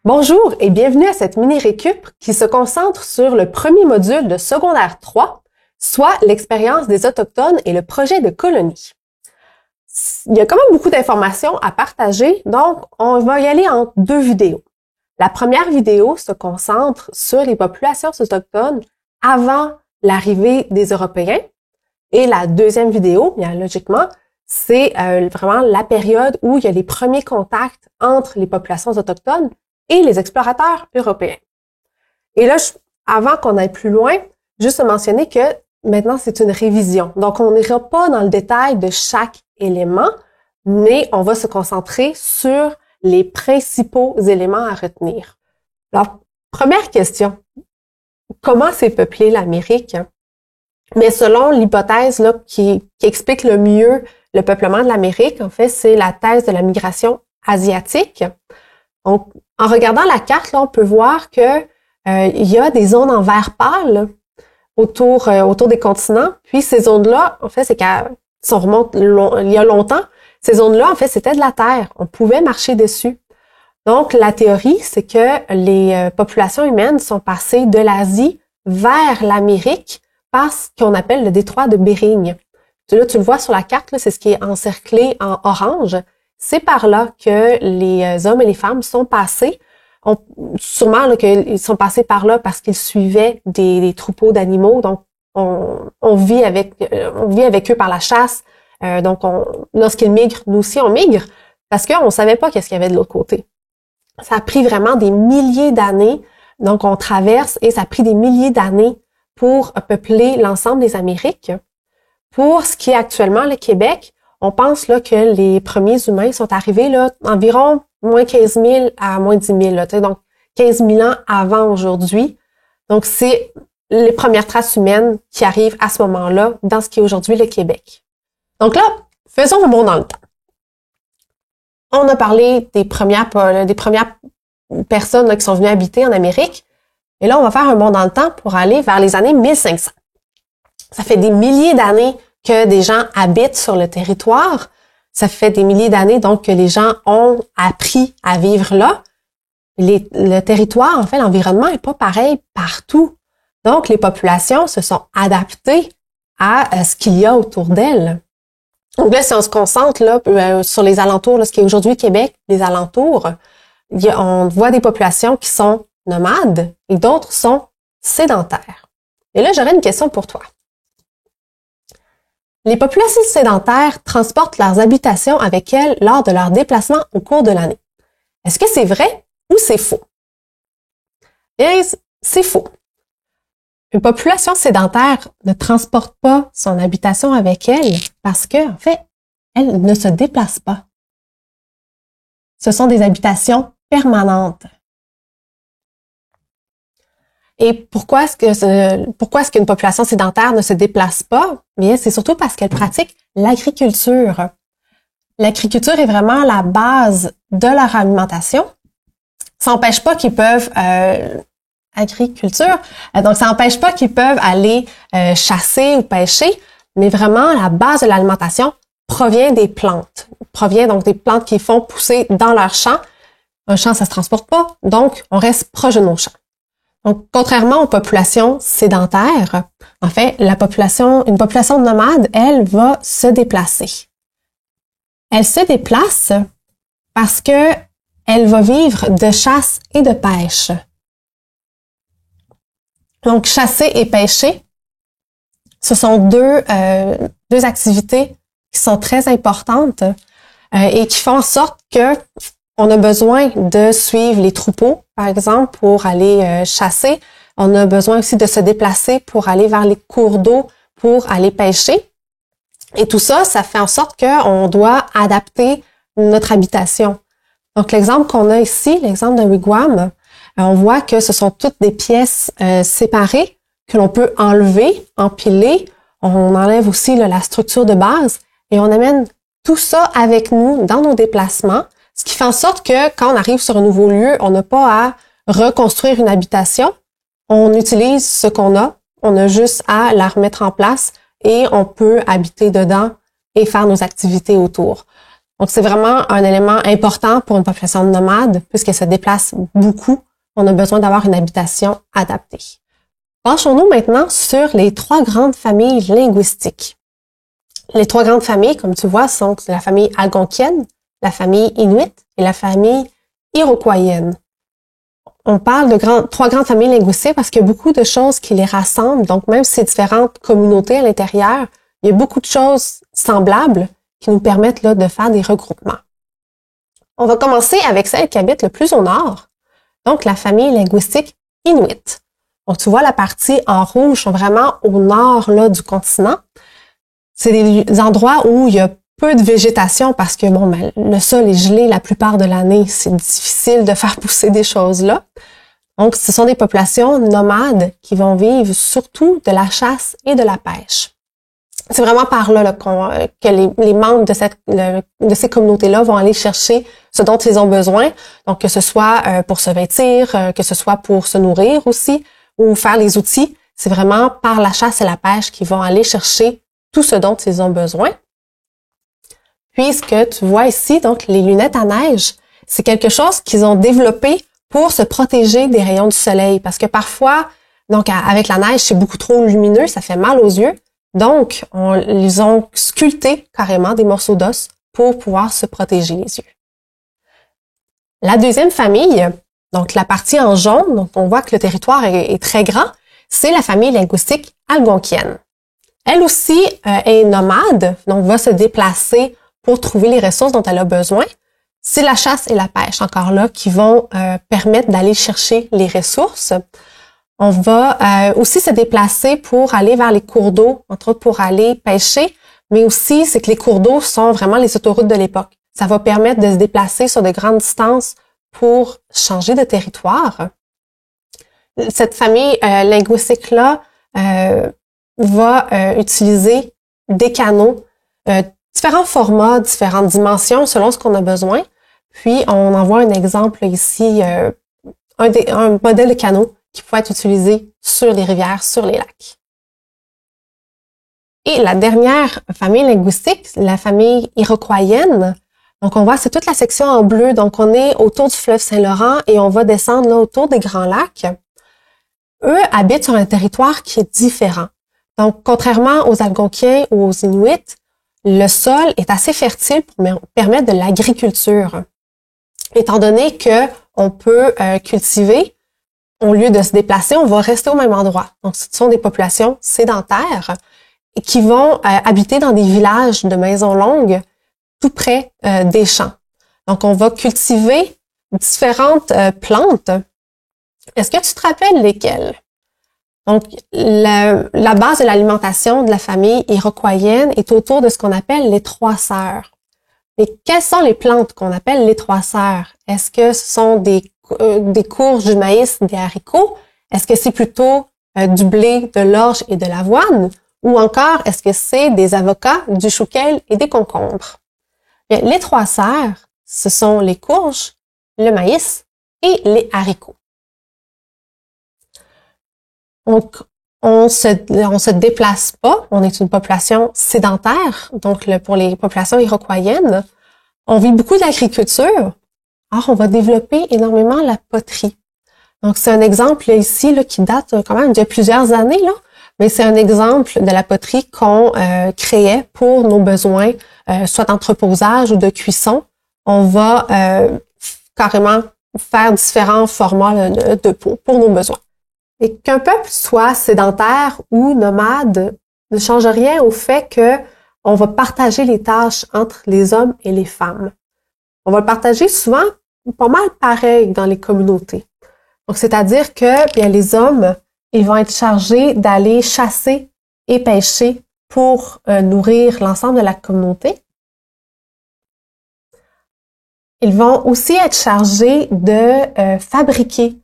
Bonjour et bienvenue à cette mini-récup qui se concentre sur le premier module de secondaire 3, soit l'expérience des Autochtones et le projet de colonie. Il y a quand même beaucoup d'informations à partager, donc on va y aller en deux vidéos. La première vidéo se concentre sur les populations autochtones avant l'arrivée des Européens et la deuxième vidéo, bien logiquement, c'est vraiment la période où il y a les premiers contacts entre les populations autochtones et les explorateurs européens. Et là, avant qu'on aille plus loin, juste mentionner que maintenant, c'est une révision. Donc, on n'ira pas dans le détail de chaque élément, mais on va se concentrer sur les principaux éléments à retenir. Alors, première question. Comment s'est peuplée l'Amérique? Mais selon l'hypothèse là, qui explique le mieux le peuplement de l'Amérique, en fait, c'est la thèse de la migration asiatique. Donc, en regardant la carte, là, on peut voir que il y a des zones en vert pâle autour des continents. Puis ces zones-là, en fait, c'est si on remonte il y a longtemps, ces zones-là, en fait, c'était de la terre. On pouvait marcher dessus. Donc, la théorie, c'est que les populations humaines sont passées de l'Asie vers l'Amérique par ce qu'on appelle le détroit de Bering. Là, tu le vois sur la carte, là, c'est ce qui est encerclé en orange. C'est par là que les hommes et les femmes sont passés. Sûrement là, qu'ils sont passés par là parce qu'ils suivaient des troupeaux d'animaux. Donc, on vit avec eux par la chasse. Donc, lorsqu'ils migrent, nous aussi, on migre parce qu'on ne savait pas qu'est-ce qu'il y avait de l'autre côté. Ça a pris vraiment des milliers d'années. Donc, on traverse et ça a pris des milliers d'années pour peupler l'ensemble des Amériques. Pour ce qui est actuellement le Québec, on pense là que les premiers humains sont arrivés là environ moins 15 000 à moins 10 000, là, donc 15 000 ans avant aujourd'hui. Donc, c'est les premières traces humaines qui arrivent à ce moment-là dans ce qui est aujourd'hui le Québec. Donc là, faisons un bond dans le temps. On a parlé des premières personnes là, qui sont venues habiter en Amérique. Et là, on va faire un bond dans le temps pour aller vers les années 1500. Ça fait des milliers d'années que des gens habitent sur le territoire. Ça fait des milliers d'années donc que les gens ont appris à vivre là. Le territoire, en fait, l'environnement est pas pareil partout. Donc, les populations se sont adaptées à ce qu'il y a autour d'elles. Donc là, si on se concentre là sur les alentours, là, ce qui est aujourd'hui Québec, les alentours, on voit des populations qui sont nomades et d'autres sont sédentaires. Et là, j'aurais une question pour toi. Les populations sédentaires transportent leurs habitations avec elles lors de leurs déplacements au cours de l'année. Est-ce que c'est vrai ou c'est faux? Et c'est faux. Une population sédentaire ne transporte pas son habitation avec elle parce que, en fait, elle ne se déplace pas. Ce sont des habitations permanentes. Et pourquoi est-ce qu'une population sédentaire ne se déplace pas? Bien, c'est surtout parce qu'elle pratique l'agriculture. L'agriculture est vraiment la base de leur alimentation. Ça n'empêche pas qu'ils peuvent donc ça n'empêche pas qu'ils peuvent aller chasser ou pêcher, mais vraiment la base de l'alimentation provient des plantes. Provient donc des plantes qui font pousser dans leur champ. Un champ, ça se transporte pas, donc on reste proche de nos champs. Donc, contrairement aux populations sédentaires, en fait, une population nomade, elle va se déplacer. Elle se déplace parce que elle va vivre de chasse et de pêche. Donc, chasser et pêcher, ce sont deux activités qui sont très importantes et qui font en sorte que on a besoin de suivre les troupeaux, par exemple, pour aller chasser. On a besoin aussi de se déplacer pour aller vers les cours d'eau, pour aller pêcher. Et tout ça, ça fait en sorte qu'on doit adapter notre habitation. Donc, l'exemple qu'on a ici, l'exemple d'un wigwam, on voit que ce sont toutes des pièces séparées que l'on peut enlever, empiler. On enlève aussi là, la structure de base et on amène tout ça avec nous dans nos déplacements. Ce qui fait en sorte que quand on arrive sur un nouveau lieu, on n'a pas à reconstruire une habitation. On utilise ce qu'on a. On a juste à la remettre en place et on peut habiter dedans et faire nos activités autour. Donc, c'est vraiment un élément important pour une population nomade, puisqu'elle se déplace beaucoup. On a besoin d'avoir une habitation adaptée. Penchons-nous maintenant sur les 3 grandes familles linguistiques. Les 3 grandes familles, comme tu vois, sont la famille algonquienne, la famille inuit et la famille iroquoienne. On parle de 3 grandes familles linguistiques parce qu'il y a beaucoup de choses qui les rassemblent. Donc, même si c'est différentes communautés à l'intérieur, il y a beaucoup de choses semblables qui nous permettent là, de faire des regroupements. On va commencer avec celle qui habite le plus au nord, donc la famille linguistique inuit. Donc, tu vois, la partie en rouge sont vraiment au nord là, du continent. C'est des endroits où il y a peu de végétation parce que bon, le sol est gelé la plupart de l'année. C'est difficile de faire pousser des choses là. Donc, ce sont des populations nomades qui vont vivre surtout de la chasse et de la pêche. C'est vraiment par là, que les membres de ces communautés-là vont aller chercher ce dont ils ont besoin. Donc, que ce soit pour se vêtir, que ce soit pour se nourrir aussi, ou faire les outils. C'est vraiment par la chasse et la pêche qu'ils vont aller chercher tout ce dont ils ont besoin. Puisque tu vois ici, donc, les lunettes à neige, c'est quelque chose qu'ils ont développé pour se protéger des rayons du soleil. Parce que parfois, donc, avec la neige, c'est beaucoup trop lumineux, ça fait mal aux yeux. Donc, ils ont sculpté carrément des morceaux d'os pour pouvoir se protéger les yeux. La deuxième famille, donc la partie en jaune, donc on voit que le territoire est très grand, c'est la famille linguistique algonquienne. Elle aussi est nomade, donc va se déplacer pour trouver les ressources dont elle a besoin. C'est la chasse et la pêche, encore là, qui vont permettre d'aller chercher les ressources. On va aussi se déplacer pour aller vers les cours d'eau, entre autres pour aller pêcher, mais aussi c'est que les cours d'eau sont vraiment les autoroutes de l'époque. Ça va permettre de se déplacer sur de grandes distances pour changer de territoire. Cette famille linguistique-là va utiliser des canaux, différents formats, différentes dimensions selon ce qu'on a besoin. Puis, on en voit un exemple ici, un modèle de canot qui peut être utilisé sur les rivières, sur les lacs. Et la dernière famille linguistique, la famille iroquoienne. Donc, on voit, c'est toute la section en bleu. Donc, on est autour du fleuve Saint-Laurent et on va descendre là autour des Grands Lacs. Eux habitent sur un territoire qui est différent. Donc, contrairement aux Algonquiens ou aux Inuits, le sol est assez fertile pour permettre de l'agriculture. Étant donné que on peut cultiver, au lieu de se déplacer, on va rester au même endroit. Donc, ce sont des populations sédentaires qui vont habiter dans des villages de maisons longues tout près des champs. Donc, on va cultiver différentes plantes. Est-ce que tu te rappelles lesquelles? Donc, la base de l'alimentation de la famille iroquoienne est autour de ce qu'on appelle les 3 sœurs. Mais quelles sont les plantes qu'on appelle les 3 sœurs? Est-ce que ce sont des courges, du maïs, des haricots? Est-ce que c'est plutôt du blé, de l'orge et de l'avoine? Ou encore, est-ce que c'est des avocats, du chouquel et des concombres? Bien, les 3 sœurs, ce sont les courges, le maïs et les haricots. Donc, on se déplace pas, on est une population sédentaire. Donc, pour les populations iroquoiennes, on vit beaucoup d'agriculture. Alors, on va développer énormément la poterie. Donc, c'est un exemple là, ici là, qui date quand même de plusieurs années, là, mais c'est un exemple de la poterie qu'on créait pour nos besoins, soit d'entreposage ou de cuisson. On va carrément faire différents formats de peau pour nos besoins. Et qu'un peuple soit sédentaire ou nomade ne change rien au fait que on va partager les tâches entre les hommes et les femmes. On va le partager souvent pas mal pareil dans les communautés. Donc, c'est-à-dire que bien, les hommes, ils vont être chargés d'aller chasser et pêcher pour nourrir l'ensemble de la communauté. Ils vont aussi être chargés de fabriquer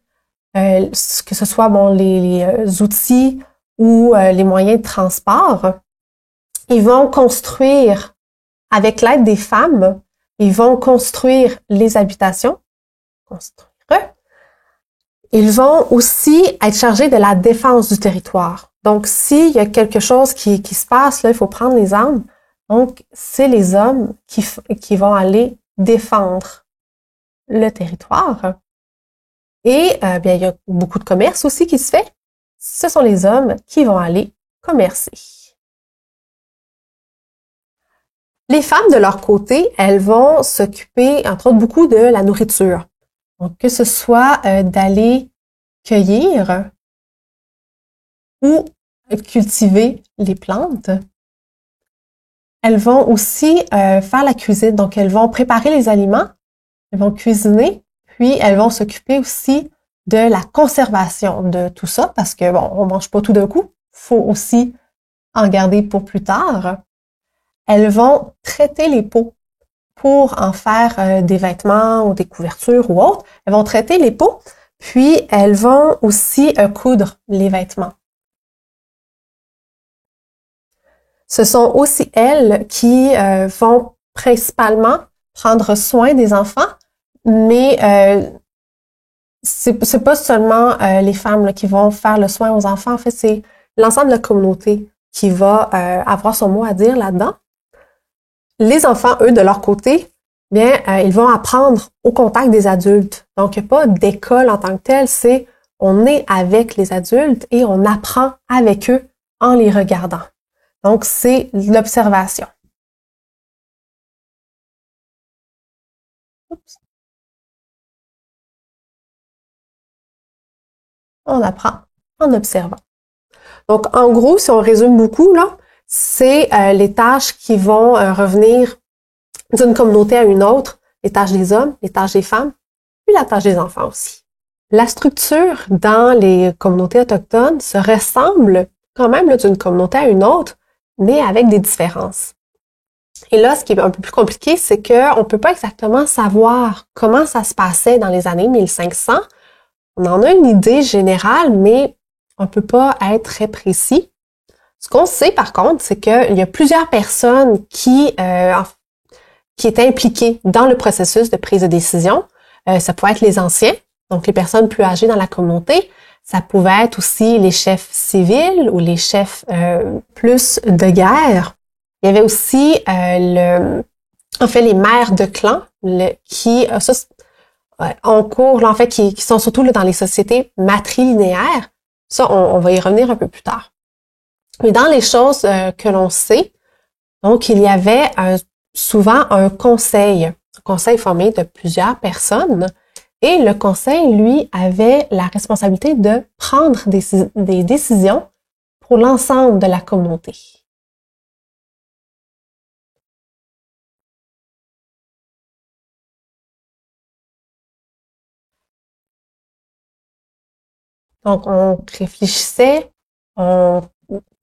que ce soit les outils ou les moyens de transport. Ils vont construire, avec l'aide des femmes, ils vont construire les habitations. Ils vont aussi être chargés de la défense du territoire. Donc, s'il y a quelque chose qui se passe, là, il faut prendre les armes Donc, c'est les hommes qui vont aller défendre le territoire. Et bien, il y a beaucoup de commerce aussi qui se fait. Ce sont les hommes qui vont aller commercer. Les femmes, de leur côté, elles vont s'occuper, entre autres, beaucoup de la nourriture. Donc, que ce soit d'aller cueillir ou cultiver les plantes. Elles vont aussi faire la cuisine. Donc, elles vont préparer les aliments, elles vont cuisiner, puis elles vont s'occuper aussi de la conservation de tout ça, parce que, bon, on mange pas tout d'un coup. Faut aussi en garder pour plus tard. Elles vont traiter les peaux pour en faire des vêtements ou des couvertures ou autres. Elles vont traiter les peaux, puis elles vont aussi coudre les vêtements. Ce sont aussi elles qui vont principalement prendre soin des enfants, mais c'est pas seulement les femmes là, qui vont faire le soin aux enfants. En fait, c'est l'ensemble de la communauté qui va avoir son mot à dire là-dedans. Les enfants, eux, de leur côté, bien, ils vont apprendre au contact des adultes. Donc, il n'y a pas d'école en tant que telle, c'est on est avec les adultes et on apprend avec eux en les regardant. Donc, c'est l'observation. On apprend en observant. Donc, en gros, si on résume beaucoup, là, c'est les tâches qui vont revenir d'une communauté à une autre, les tâches des hommes, les tâches des femmes, puis la tâche des enfants aussi. La structure dans les communautés autochtones se ressemble quand même d'une communauté à une autre, mais avec des différences. Et là, ce qui est un peu plus compliqué, c'est qu'on ne peut pas exactement savoir comment ça se passait dans les années 1500. On en a une idée générale, mais on ne peut pas être très précis. Ce qu'on sait, par contre, c'est qu'il y a plusieurs personnes qui étaient impliquées dans le processus de prise de décision. Ça pouvait être les anciens, donc les personnes plus âgées dans la communauté. Ça pouvait être aussi les chefs civils ou les chefs plus de guerre. Il y avait aussi les maires de clans qui sont surtout là, dans les sociétés matrilinéaires. Ça, on va y revenir un peu plus tard. Mais dans les choses que l'on sait, donc il y avait souvent un conseil formé de plusieurs personnes. Et le conseil, lui, avait la responsabilité de prendre des décisions pour l'ensemble de la communauté. Donc, on réfléchissait, on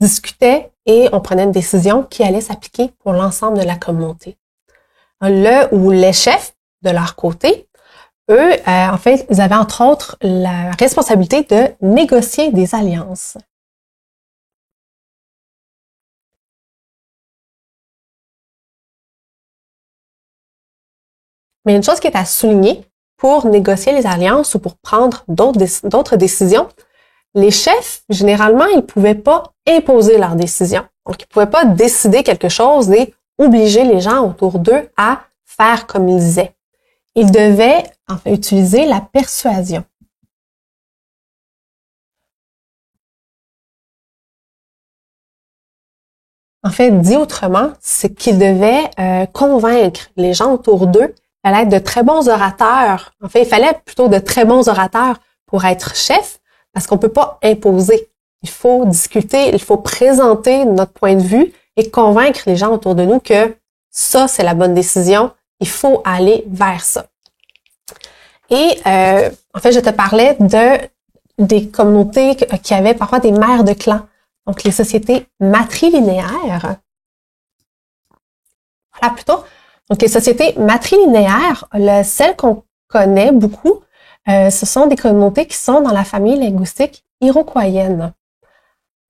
discutait et on prenait une décision qui allait s'appliquer pour l'ensemble de la communauté. Les chefs, de leur côté, eux, en fait, ils avaient entre autres la responsabilité de négocier des alliances. Mais une chose qui est à souligner, pour négocier les alliances ou pour prendre d'autres décisions, les chefs, généralement, ils pouvaient pas imposer leurs décisions. Donc, ils pouvaient pas décider quelque chose et obliger les gens autour d'eux à faire comme ils disaient. Ils devaient, en fait, utiliser la persuasion. En fait, dit autrement, c'est qu'ils devaient convaincre les gens autour d'eux. Il fallait être de très bons orateurs. En fait, il fallait plutôt de très bons orateurs pour être chef, parce qu'on peut pas imposer. Il faut discuter, il faut présenter notre point de vue et convaincre les gens autour de nous que ça, c'est la bonne décision. Il faut aller vers ça. Et en fait, je te parlais des communautés qui avaient parfois des mères de clans. Donc, les sociétés matrilinéaires. Voilà, plutôt. Donc, les sociétés matrilinéaires, celles qu'on connaît beaucoup, ce sont des communautés qui sont dans la famille linguistique iroquoienne.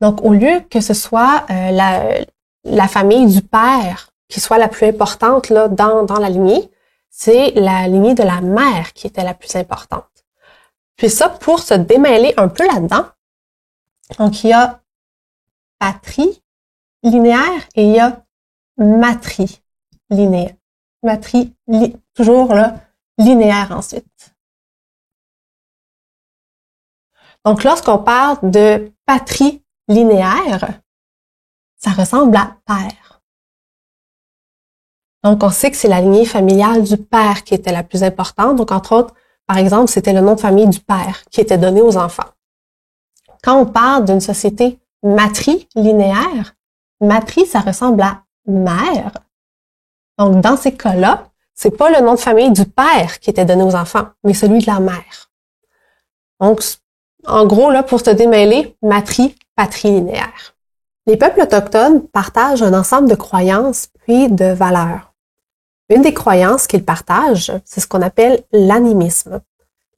Donc, au lieu que ce soit la famille du père qui soit la plus importante là dans la lignée, c'est la lignée de la mère qui était la plus importante. Puis ça, pour se démêler un peu là-dedans, donc il y a patrilinéaire et il y a matrilinéaire. Toujours là, linéaire ensuite. Donc, lorsqu'on parle de patrilinéaire, ça ressemble à père. Donc, on sait que c'est la lignée familiale du père qui était la plus importante. Donc, entre autres, par exemple, c'était le nom de famille du père qui était donné aux enfants. Quand on parle d'une société matrilinéaire, matri, ça ressemble à mère. Donc, dans ces cas-là, c'est pas le nom de famille du père qui était donné aux enfants, mais celui de la mère. Donc, en gros, là, pour se démêler, matri, patrilinéaire. Les peuples autochtones partagent un ensemble de croyances puis de valeurs. Une des croyances qu'ils partagent, c'est ce qu'on appelle l'animisme.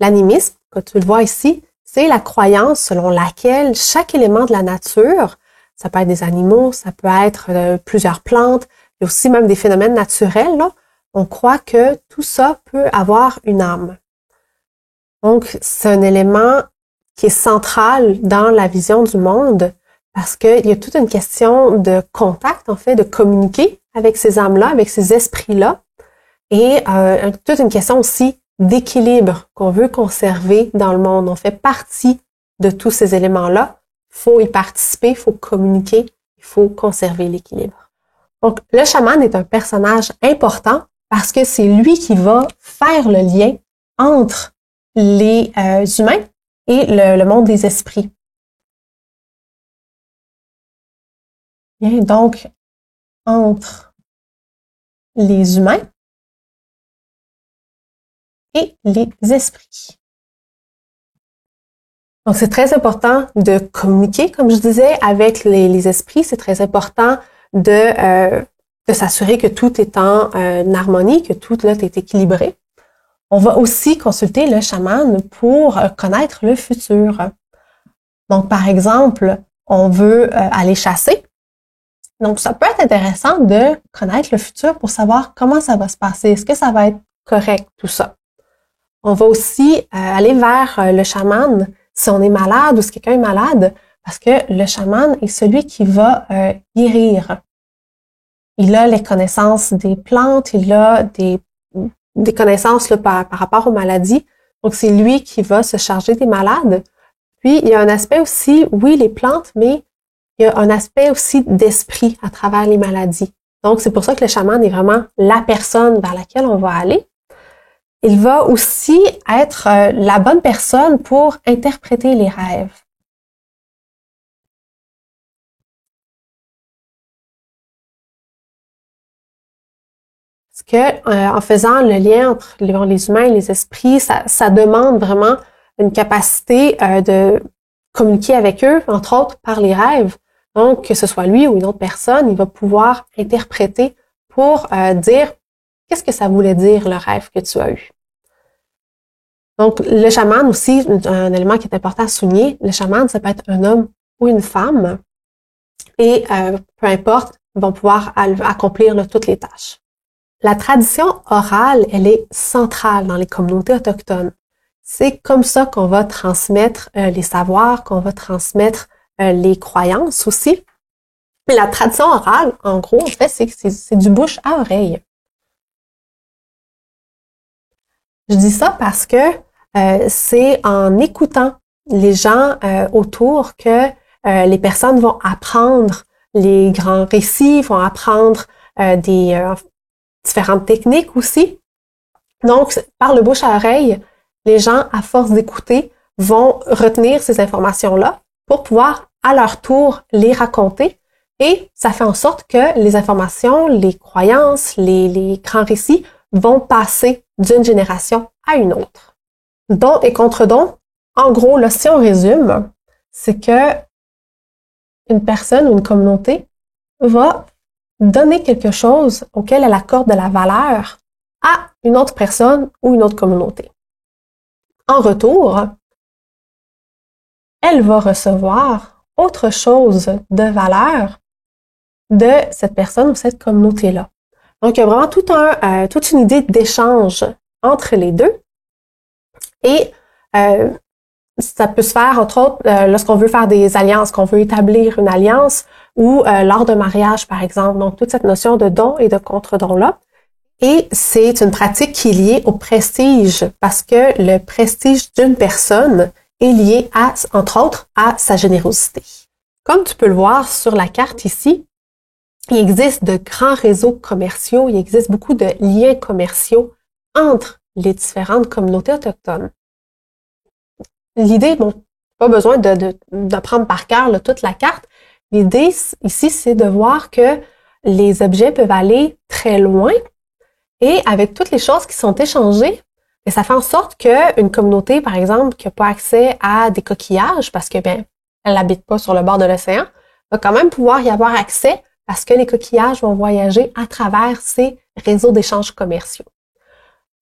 L'animisme, comme tu le vois ici, c'est la croyance selon laquelle chaque élément de la nature, ça peut être des animaux, ça peut être plusieurs plantes, il y a aussi même des phénomènes naturels, là, on croit que tout ça peut avoir une âme. Donc, c'est un élément qui est central dans la vision du monde parce qu'il y a toute une question de contact, en fait, de communiquer avec ces âmes-là, avec ces esprits-là, et toute une question aussi d'équilibre qu'on veut conserver dans le monde. On fait partie de tous ces éléments-là. Il faut y participer, il faut communiquer, il faut conserver l'équilibre. Donc, le chaman est un personnage important parce que c'est lui qui va faire le lien entre les humains et le monde des esprits. Bien, donc, entre les humains et les esprits. Donc, c'est très important de communiquer, comme je disais, avec les esprits. C'est très important de s'assurer que tout est en harmonie, que tout là, est équilibré. On va aussi consulter le chaman pour connaître le futur. Donc, par exemple, on veut aller chasser. Donc, ça peut être intéressant de connaître le futur pour savoir comment ça va se passer. Est-ce que ça va être correct, tout ça? On va aussi aller vers le chaman si on est malade ou si quelqu'un est malade, parce que le chaman est celui qui va guérir. Il a les connaissances des plantes, il a des connaissances là, par rapport aux maladies. Donc, c'est lui qui va se charger des malades. Puis, il y a un aspect aussi, oui, les plantes, mais il y a un aspect aussi d'esprit à travers les maladies. Donc, c'est pour ça que le chaman est vraiment la personne vers laquelle on va aller. Il va aussi être la bonne personne pour interpréter les rêves. Parce que en faisant le lien entre les humains et les esprits, ça demande vraiment une capacité de communiquer avec eux, entre autres par les rêves. Donc, que ce soit lui ou une autre personne, il va pouvoir interpréter pour dire qu'est-ce que ça voulait dire le rêve que tu as eu. Donc, le chaman aussi, un élément qui est important à souligner, le chaman, ça peut être un homme ou une femme, et peu importe, ils vont pouvoir accomplir là, toutes les tâches. La tradition orale, elle est centrale dans les communautés autochtones. C'est comme ça qu'on va transmettre les savoirs, qu'on va transmettre les croyances aussi. Mais la tradition orale, en gros, en fait, c'est du bouche à oreille. Je dis ça parce que c'est en écoutant les gens autour que les personnes vont apprendre les grands récits, vont apprendre des différentes techniques aussi. Donc, par le bouche à oreille, les gens, à force d'écouter, vont retenir ces informations-là pour pouvoir, à leur tour, les raconter. Et ça fait en sorte que les informations, les croyances, les grands récits vont passer d'une génération à une autre. Don et contre-don, en gros, là, si on résume, c'est que une personne ou une communauté va donner quelque chose auquel elle accorde de la valeur à une autre personne ou une autre communauté. En retour, elle va recevoir autre chose de valeur de cette personne ou cette communauté-là. Donc, il y a vraiment toute une idée d'échange entre les deux. Et ça peut se faire, entre autres, lorsqu'on veut faire des alliances, qu'on veut établir une alliance, ou lors d'un mariage, par exemple. Donc, toute cette notion de don et de contre-don-là. Et c'est une pratique qui est liée au prestige, parce que le prestige d'une personne est lié à, entre autres, à sa générosité. Comme tu peux le voir sur la carte ici, il existe de grands réseaux commerciaux, il existe beaucoup de liens commerciaux entre les différentes communautés autochtones. L'idée, bon, pas besoin de prendre par cœur là, toute la carte. L'idée ici, c'est de voir que les objets peuvent aller très loin et avec toutes les choses qui sont échangées, et ça fait en sorte qu'une communauté, par exemple, qui n'a pas accès à des coquillages parce que elle n'habite pas sur le bord de l'océan, va quand même pouvoir y avoir accès parce que les coquillages vont voyager à travers ces réseaux d'échanges commerciaux.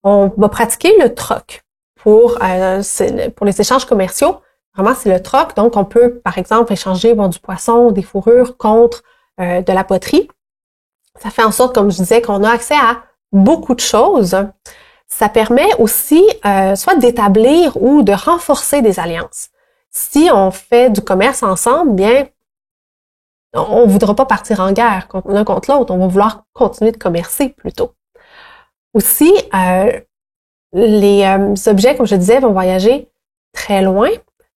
On va pratiquer le troc pour les échanges commerciaux. Vraiment, c'est le troc. Donc, on peut, par exemple, échanger du poisson, des fourrures contre de la poterie. Ça fait en sorte, comme je disais, qu'on a accès à beaucoup de choses. Ça permet aussi soit d'établir ou de renforcer des alliances. Si on fait du commerce ensemble, bien, on ne voudra pas partir en guerre l'un contre l'autre. On va vouloir continuer de commercer plutôt. Aussi, les objets, comme je disais, vont voyager très loin.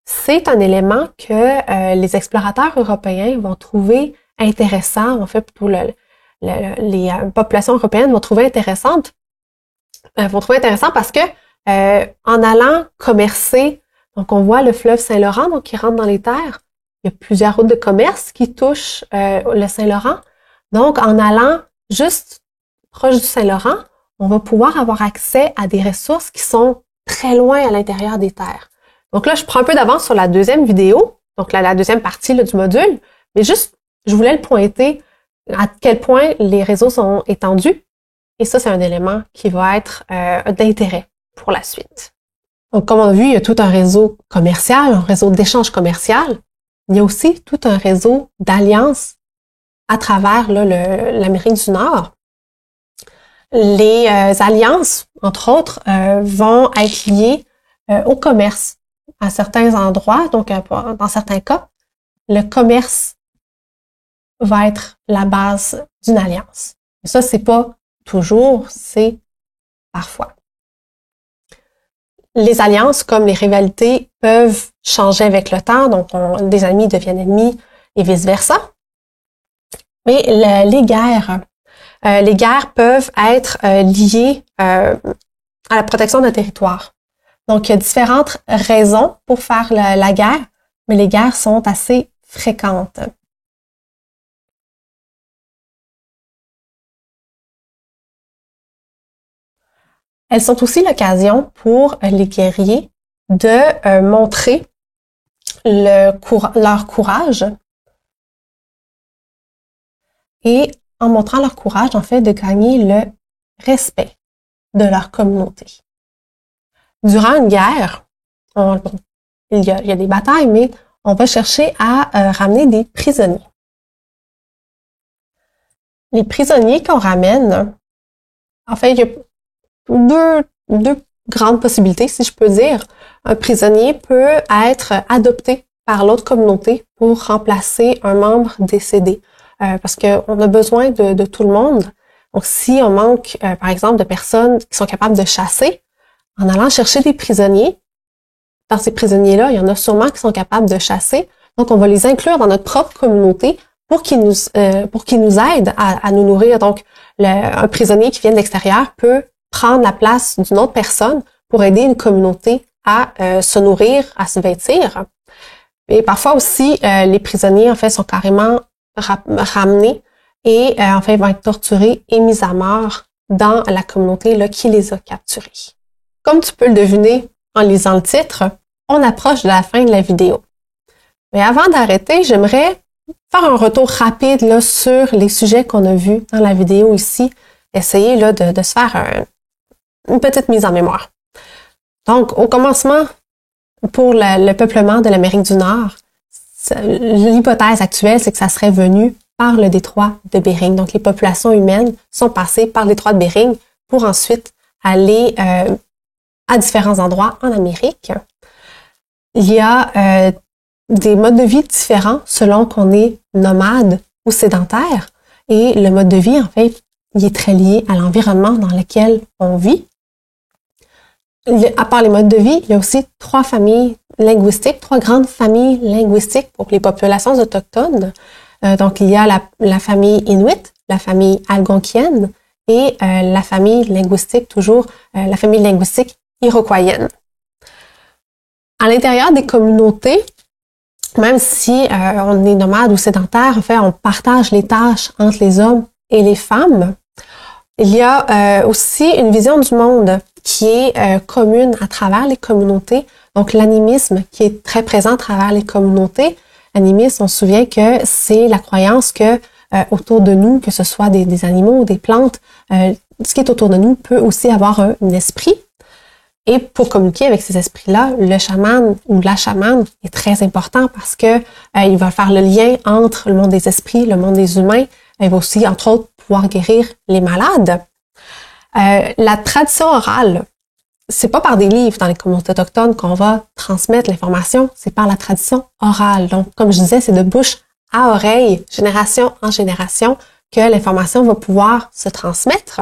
C'est un élément que les explorateurs européens vont trouver intéressant. En fait, plutôt les populations européennes vont trouver intéressant parce que en allant commercer, donc on voit le fleuve Saint-Laurent donc qui rentre dans les terres. Il y a plusieurs routes de commerce qui touchent le Saint-Laurent. Donc, en allant juste proche du Saint-Laurent, on va pouvoir avoir accès à des ressources qui sont très loin à l'intérieur des terres. Donc là, je prends un peu d'avance sur la deuxième vidéo, donc la deuxième partie là, du module, mais juste, je voulais le pointer à quel point les réseaux sont étendus. Et ça, c'est un élément qui va être d'intérêt pour la suite. Donc, comme on a vu, il y a tout un réseau commercial, un réseau d'échange commercial. Il y a aussi tout un réseau d'alliances à travers l'Amérique du Nord. Les alliances, entre autres, vont être liées au commerce à certains endroits. Donc, dans certains cas, le commerce va être la base d'une alliance. Et ça, c'est pas toujours, c'est parfois. Les alliances, comme les rivalités, peuvent changer avec le temps. Donc, des amis deviennent ennemis et vice-versa. Mais les guerres peuvent être liées à la protection d'un territoire. Donc, il y a différentes raisons pour faire la guerre, mais les guerres sont assez fréquentes. Elles sont aussi l'occasion pour les guerriers de montrer leur courage et en montrant leur courage, en fait, de gagner le respect de leur communauté. Durant une guerre, il y a des batailles, mais on va chercher à ramener des prisonniers. Les prisonniers qu'on ramène, en fait, il y a deux grandes possibilités, si je peux dire. Un prisonnier peut être adopté par l'autre communauté pour remplacer un membre décédé. Parce qu'on a besoin de tout le monde. Donc, si on manque, par exemple, de personnes qui sont capables de chasser, en allant chercher des prisonniers, dans ces prisonniers-là, il y en a sûrement qui sont capables de chasser. Donc, on va les inclure dans notre propre communauté pour qu'ils nous aident à nous nourrir. Donc, un prisonnier qui vient de l'extérieur peut prendre la place d'une autre personne pour aider une communauté à se nourrir, à se vêtir. Et parfois aussi, les prisonniers, en fait, sont carrément ramenés et en fait, vont être torturés et mis à mort dans la communauté là, qui les a capturés. Comme tu peux le deviner en lisant le titre, on approche de la fin de la vidéo. Mais avant d'arrêter, j'aimerais faire un retour rapide là, sur les sujets qu'on a vus dans la vidéo ici. Essayer là, de se faire une petite mise en mémoire. Donc, au commencement, pour le peuplement de l'Amérique du Nord, l'hypothèse actuelle, c'est que ça serait venu par le détroit de Bering. Donc, les populations humaines sont passées par le détroit de Bering pour ensuite aller à différents endroits en Amérique. Il y a des modes de vie différents selon qu'on est nomade ou sédentaire. Et le mode de vie, en fait, il est très lié à l'environnement dans lequel on vit. À part les modes de vie, il y a aussi 3 familles linguistiques, 3 grandes familles linguistiques pour les populations autochtones. Donc, il y a la famille Inuit, la famille algonquienne et la famille linguistique, toujours la famille linguistique iroquoienne. À l'intérieur des communautés, même si on est nomade ou sédentaire, en fait, on partage les tâches entre les hommes et les femmes. Il y a aussi une vision du monde qui est commune à travers les communautés. Donc, l'animisme qui est très présent à travers les communautés. L'animisme, on se souvient que c'est la croyance que autour de nous, que ce soit des animaux ou des plantes, ce qui est autour de nous peut aussi avoir un esprit. Et pour communiquer avec ces esprits-là, le chaman ou la chamane est très important parce que il va faire le lien entre le monde des esprits, le monde des humains. Il va aussi, entre autres, pouvoir guérir les malades. La tradition orale, c'est pas par des livres dans les communautés autochtones qu'on va transmettre l'information, c'est par la tradition orale. Donc, comme je disais, c'est de bouche à oreille, génération en génération, que l'information va pouvoir se transmettre.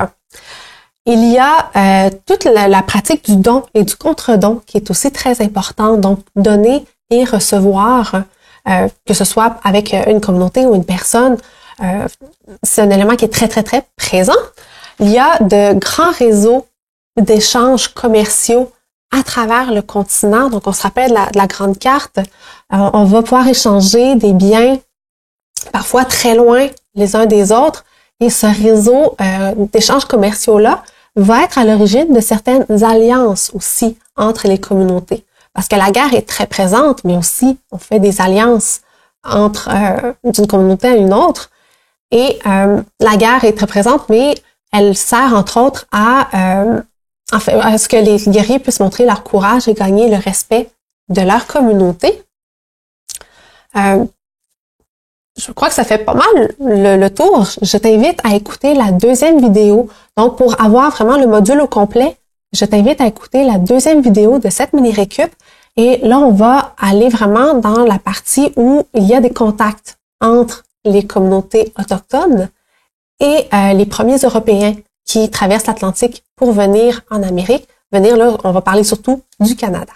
Il y a toute la pratique du don et du contre-don qui est aussi très importante. Donc, donner et recevoir, que ce soit avec une communauté ou une personne, c'est un élément qui est très, très, très présent. Il y a de grands réseaux d'échanges commerciaux à travers le continent. Donc, on se rappelle de la grande carte. On va pouvoir échanger des biens parfois très loin les uns des autres. Et ce réseau d'échanges commerciaux-là va être à l'origine de certaines alliances aussi entre les communautés. Parce que la guerre est très présente, mais aussi on fait des alliances entre d'une communauté à une autre. Et la guerre est très présente, mais elle sert entre autres à ce que les guerriers puissent montrer leur courage et gagner le respect de leur communauté. Je crois que ça fait pas mal le tour. Je t'invite à écouter la 2e vidéo. Donc, pour avoir vraiment le module au complet, je t'invite à écouter la 2e vidéo de cette mini-récup. Et là, on va aller vraiment dans la partie où il y a des contacts entre les communautés autochtones et les premiers Européens qui traversent l'Atlantique pour venir en Amérique. Venir là, on va parler surtout du Canada.